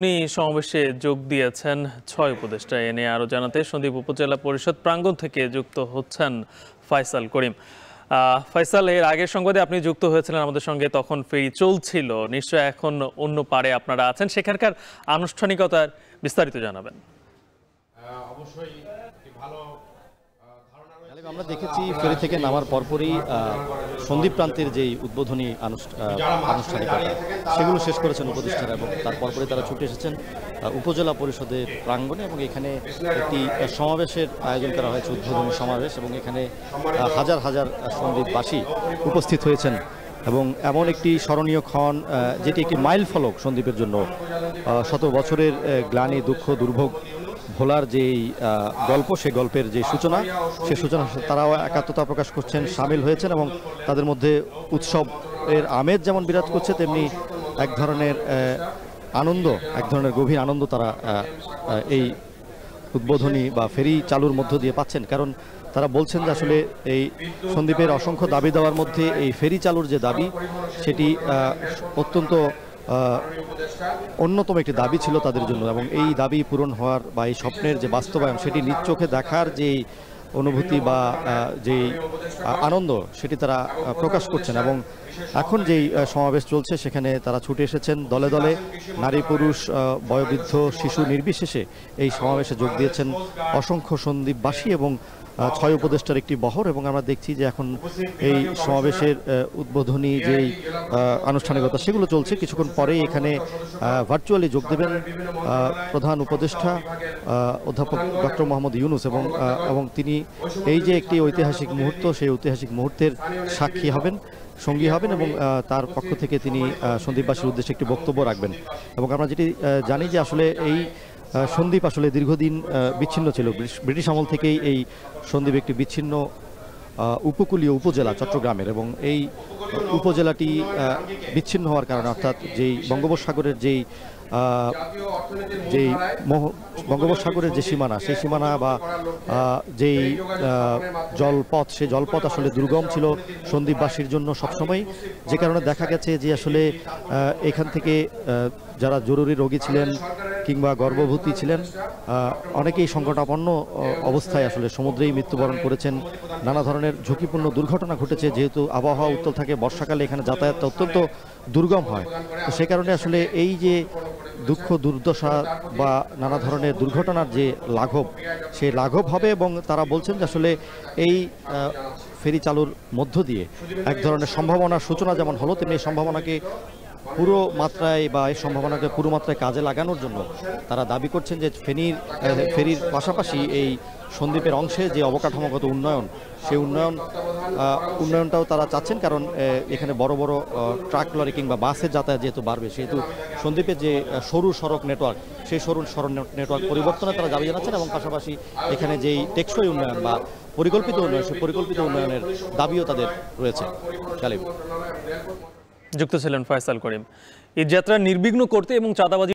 আপনি সমাবেশে যোগ দিয়েছেন ৬ উপদেষ্টা। এ নিয়ে আরো জানাতে সন্দ্বীপ উপজেলা পরিষদ প্রাঙ্গণ থেকে যুক্ত হচ্ছেন ফয়সাল করিম। ফয়সাল, এর আগের সংবাদে আপনি যুক্ত হয়েছিলেন আমাদের সঙ্গে, তখন ফেরি চলছিল। নিশ্চয় এখন অন্য পারে আপনারা আছেন, সেখানকার আনুষ্ঠানিকতার বিস্তারিত জানাবেন। অবশ্যই ভালো। আমরা দেখেছি ফেরি থেকে নামার পরপরই সন্দ্বীপ প্রান্তের যেই উদ্বোধনী আনুষ্ঠানিকতা সেগুলো শেষ করেছেন উপদেষ্টারা, এবং তার পরপরই তারা ছুটে এসেছেন উপজেলা পরিষদের প্রাঙ্গণে, এবং এখানে একটি সমাবেশের আয়োজন করা হয়েছে, উদ্বোধনী সমাবেশ, এবং এখানে হাজার হাজার সন্দ্বীপবাসী উপস্থিত হয়েছেন। এবং এমন একটি স্মরণীয় ক্ষণ, যেটি একটি মাইল ফলক সন্দ্বীপের জন্য। শত বছরের গ্লানি, দুঃখ, দুর্ভোগ ভোলার যেই গল্প, সেই গল্পের যে সূচনা, সেই সূচনা তারাও একাত্মতা প্রকাশ করছেন, সামিল হয়েছেন, এবং তাদের মধ্যে উৎসবের আমেজ যেমন বিরাজ করছে, তেমনি এক ধরনের আনন্দ, এক ধরনের গভীর আনন্দ তারা এই উদ্বোধনী বা ফেরি চালুর মধ্য দিয়ে পাচ্ছেন। কারণ তারা বলছেন যে আসলে এই সন্দ্বীপের অসংখ্য দাবি দেওয়ার মধ্যে এই ফেরি চালুর যে দাবি, সেটি অত্যন্ত অন্যতম একটি দাবি ছিল তাদের জন্য, এবং এই দাবি পূরণ হওয়ার বা এই স্বপ্নের যে বাস্তবায়ন, সেটি নিজ চোখে দেখার যে অনুভূতি বা যেই আনন্দ, সেটি তারা প্রকাশ করছেন। এবং এখন যেই সমাবেশ চলছে সেখানে তারা ছুটে এসেছেন দলে দলে, নারী পুরুষ, বয়োবৃদ্ধ, শিশু নির্বিশেষে এই সমাবেশে যোগ দিয়েছেন অসংখ্য সন্দ্বীপবাসী এবং ৬ উপদেষ্টার একটি বহর। এবং আমরা দেখছি যে এখন এই সমাবেশের উদ্বোধনী যেই আনুষ্ঠানিকতা সেগুলো চলছে। কিছুক্ষণ পরেই এখানে ভার্চুয়ালি যোগ দেবেন প্রধান উপদেষ্টা অধ্যাপক ডক্টর মোহাম্মদ ইউনূস, এবং তিনি এই যে একটি ঐতিহাসিক মুহূর্ত, সেই ঐতিহাসিক মুহূর্তের সাক্ষী হবেন, সঙ্গী হবেন, এবং তার পক্ষ থেকে তিনি সন্দ্বীপবাসীর উদ্দেশ্যে একটি বক্তব্য রাখবেন। এবং আমরা যেটি জানি যে আসলে এই সন্দ্বীপ আসলে দীর্ঘদিন বিচ্ছিন্ন ছিল। ব্রিটিশ আমল থেকেই এই সন্দ্বীপ একটি বিচ্ছিন্ন উপকূলীয় উপজেলা চট্টগ্রামের, এবং এই উপজেলাটি বিচ্ছিন্ন হওয়ার কারণে, অর্থাৎ যেই বঙ্গোপসাগরের যেই বঙ্গোপসাগরের যে সীমানা, সেই সীমানা বা যেই জলপথ, সেই জলপথ আসলে দুর্গম ছিল সন্দ্বীপবাসীর জন্য সবসময়। যে কারণে দেখা গেছে যে আসলে এখান থেকে যারা জরুরি রোগী ছিলেন কিংবা গর্ভবতী ছিলেন, অনেকেই সংকটাপন্ন অবস্থায় আসলে সমুদ্রেই মৃত্যুবরণ করেছেন। নানা ধরনের ঝুঁকিপূর্ণ দুর্ঘটনা ঘটেছে, যেহেতু আবহাওয়া উত্তাল থাকে, বর্ষাকালে এখানে যাতায়াতটা অত্যন্ত দুর্গম হয়। তো সে কারণে আসলে এই যে দুঃখ দুর্দশা বা নানা ধরনের দুর্ঘটনার যে লাঘব, সেই লাঘব হবে। এবং তারা বলছেন যে আসলে এই ফেরি চালুর মধ্য দিয়ে এক ধরনের সম্ভাবনার সূচনা যেমন হলো, তেমনি এই সম্ভাবনাকে পুরো মাত্রায় বা এই সম্ভাবনাকে পুরো মাত্রায় কাজে লাগানোর জন্য তারা দাবি করছেন যে ফেরির পাশাপাশি এই সন্দ্বীপের অংশে যে অবকাঠামোগত উন্নয়ন, সেই উন্নয়নটাও তারা চাচ্ছেন। কারণ এখানে বড় বড় ট্রাক, লরি কিংবা বাসের যাতায়াত যেহেতু বাড়বে, সেহেতু সন্দ্বীপের যে সরু সড়ক নেটওয়ার্ক, সেই সরু সড়ক নেটওয়ার্ক পরিবর্তনে তারা দাবি জানাচ্ছেন। এবং পাশাপাশি এখানে যেই টেকসই উন্নয়ন বা পরিকল্পিত উন্নয়ন, সেই পরিকল্পিত উন্নয়নের দাবিও তাদের রয়েছে। যুক্ত ছিলেন ফয়সাল করিম। ঈদ যাত্রা নির্বিঘ্ন করতে এবং চাঁদাবাজি